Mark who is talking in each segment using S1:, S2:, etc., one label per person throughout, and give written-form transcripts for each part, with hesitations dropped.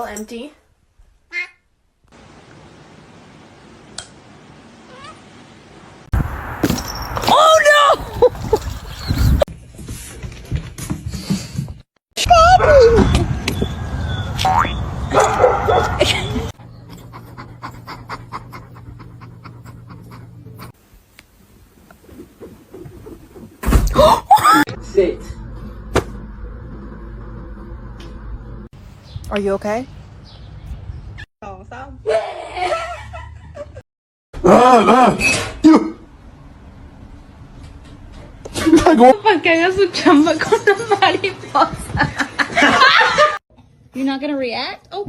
S1: Empty.
S2: Oh no!
S3: Sit.
S1: Are you okay?
S2: Porque haga su chamba con la mariposa. You're not gonna react? Oh.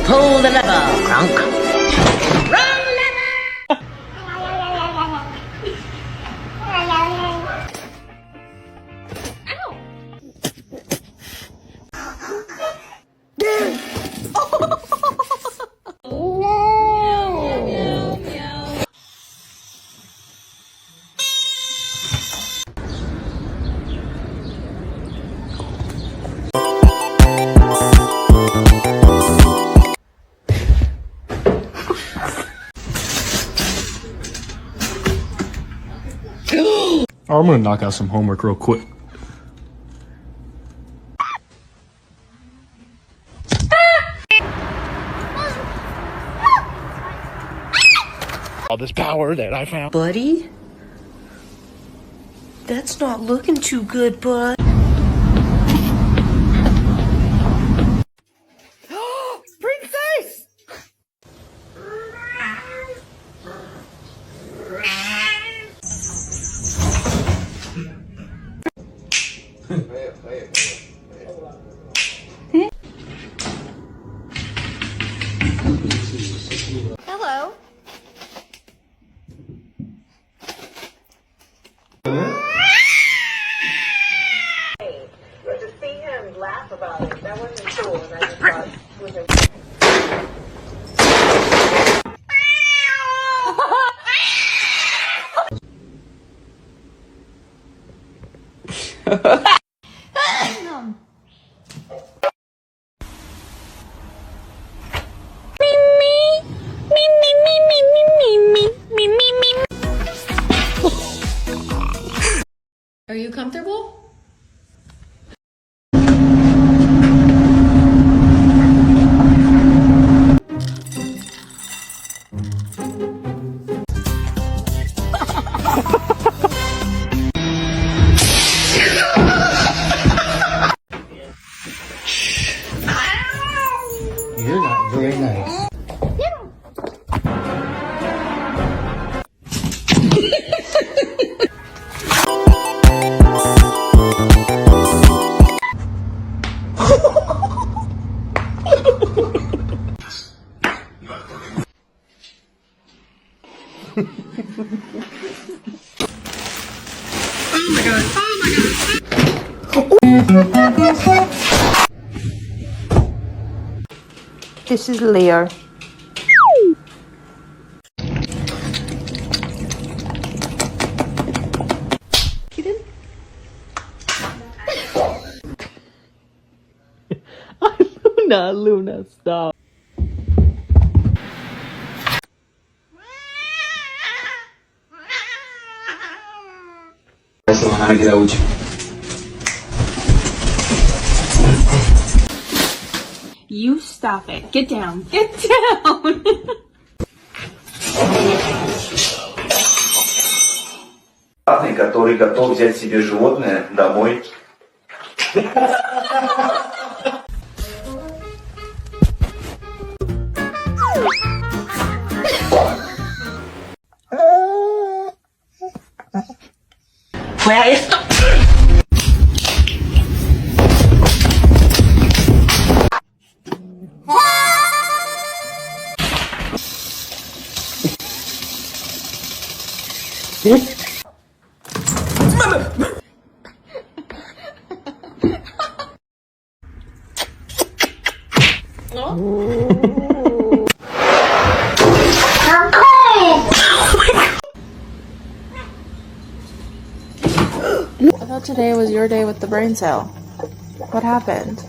S4: Pull the lever, Kronk.
S5: I'm gonna knock out some homework real quick. All this power that I found.
S4: Buddy? That's not looking too good, bud.
S1: Princess! Hello.
S6: But to see him laugh about it, that wasn't cool, and I just thought it was a
S2: Are you comfortable?
S5: You're not very nice.
S1: This is Leo.
S3: Luna, stop.
S2: You stop it. Get down. Get down.
S7: Который готов взять себе животное домой.
S4: Where is the...
S8: thought today was your day with the brain cell. What happened?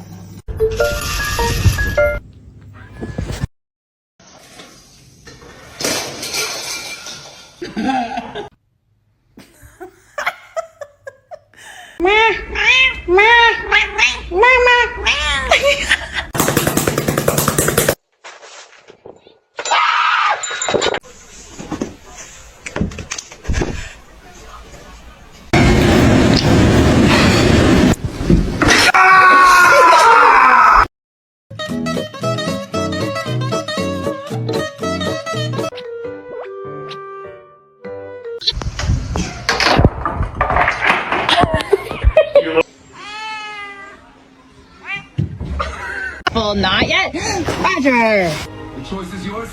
S2: Well, not yet. Roger.
S5: The choice is yours.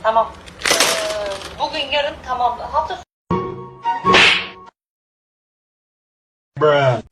S4: Tamam. Bugün yarın tamam. Hafta
S5: Bruh.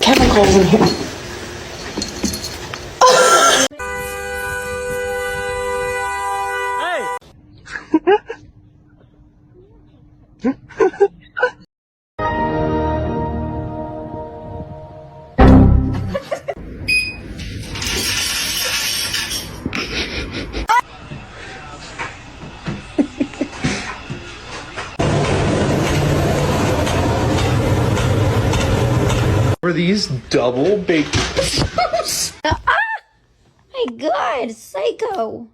S4: chemicals in here.
S5: Were these double baked?
S2: My God, psycho.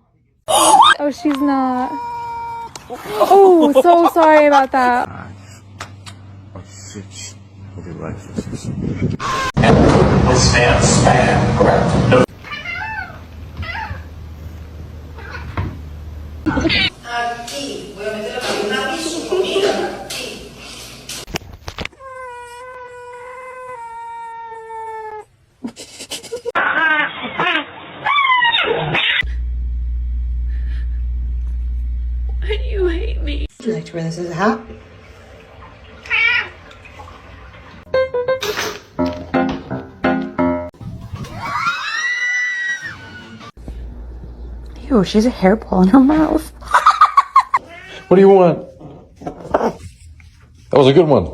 S8: Oh, she's not. Oh, so sorry about that.
S7: This man spam correct.
S2: Why do you hate me?
S4: Would you like to wear this as a hat?
S1: Ew, she has a hairball in her mouth.
S5: What do you want? That was a good one.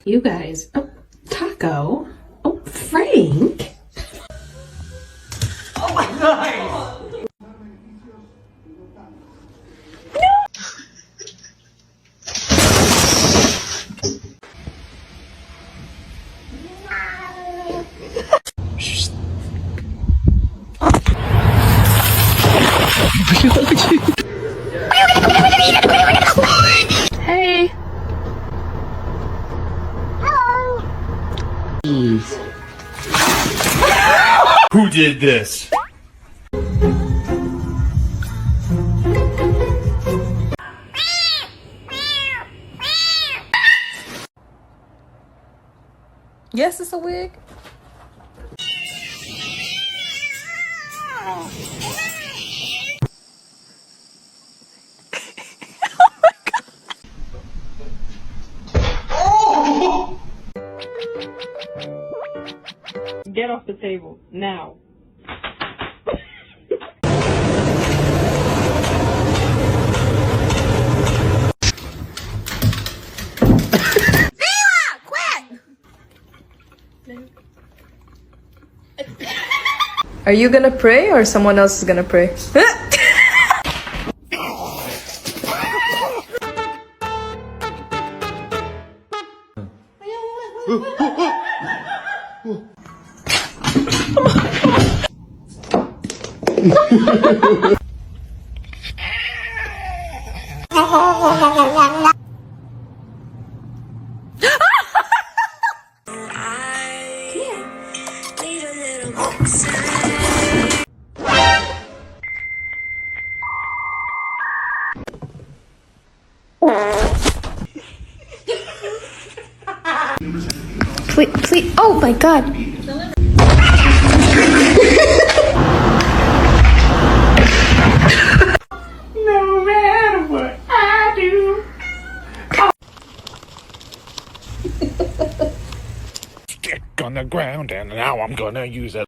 S9: You guys. Oh, Taco. Oh, Frank.
S4: Oh my God!
S8: Hey.
S5: Who did this?
S8: Yes, it's a wig.
S3: Get off the table, now.
S10: Are you gonna pray or someone else is gonna pray?
S8: Please. Oh my god.
S5: No matter what I do. Stick on the ground, and now I'm gonna use it.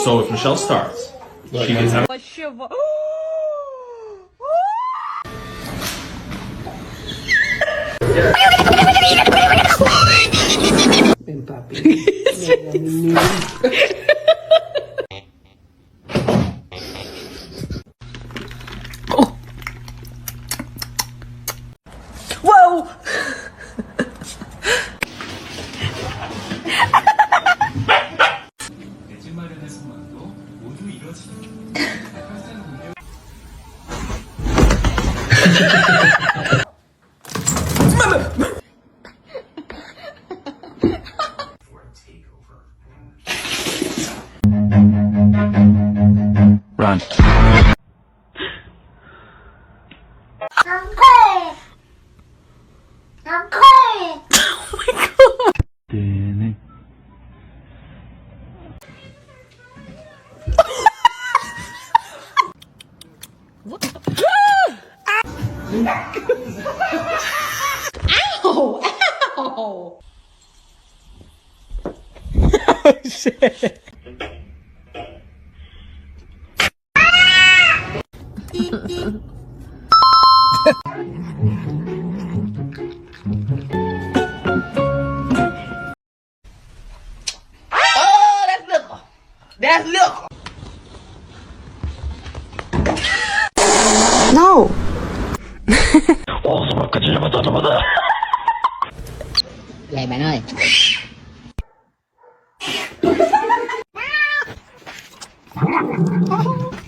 S11: So if Michelle starts, she gets out.
S4: Ven, papi.
S10: Whoa!
S5: Run.
S4: That's little.
S8: No.
S1: Vậy bạn ơi.